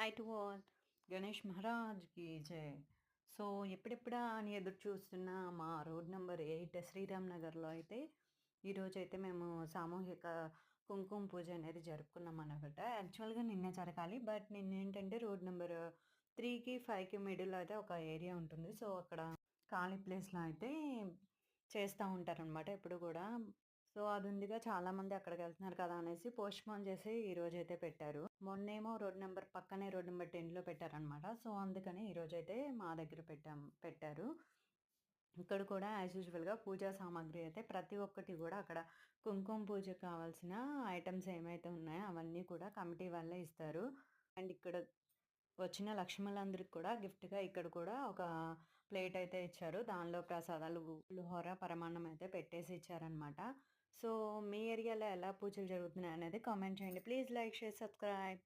Hi to all. Ganesh మహారాజ్‌కి జై. So, ఎప్పుడెప్పుడా అని ఎదురు చూస్తున్న మా రోడ్ నంబర్ 8 శ్రీరామ్ నగర్‌లో అయితే ఈరోజైతే మేము సామూహిక కుంకుమ పూజ అనేది జరుపుకున్నామనమాట. యాక్చువల్‌గా నిన్నే జరగాలి. బట్ నిన్నేంటంటే రోడ్ నంబర్ 3కి, 5కి మిడిల్‌లో అయితే ఒక ఏరియా ఉంటుంది. సో, అక్కడ ఖాళీ ప్లేస్‌లో అయితే చేస్తా ఉంటారనమాట ఎప్పుడు గూడా. సో, అదుందిగా చాలామంది అక్కడికెళ్తున్నారు కదా అనేసి పోస్ట్‌పోన్ చేసి ఈరోజైతే పెట్టారు. మొన్నేమో రోడ్ నంబర్ పక్కనే రోడ్ నంబర్ 10లో పెట్టారనమాట. సో, అందుకని ఈరోజైతే మా దగ్గర పెట్టారు. ఇక్కడ కూడా యాజ్ యూజువల్‌గా పూజా సామాగ్రి అయితే ప్రతి ఒక్కటి గూడా అక్కడ కుంకుమ పూజకు కావాల్సిన ఐటెమ్స్ ఏమైతే ఉన్నాయో అవన్నీ కూడా కమిటీ వాళ్ళే ఇస్తారు. అండ్ ఇక్కడ వచ్చిన లక్ష్ములందరికి కూడా గిఫ్ట్‌గా ఇక్కడ కూడా ఒక ప్లేట్ అయితే ఇచ్చారు. దానిలో ప్రసాదాలు, పులిహోర, పరమాన్నం అయితే పెట్టేసి ఇచ్చారనమాట. సో, మీ ఏరియాలో ఎలా పూజలు జరుగుతున్నాయనేది కామెంట్ చేయండి. Please like, share, subscribe.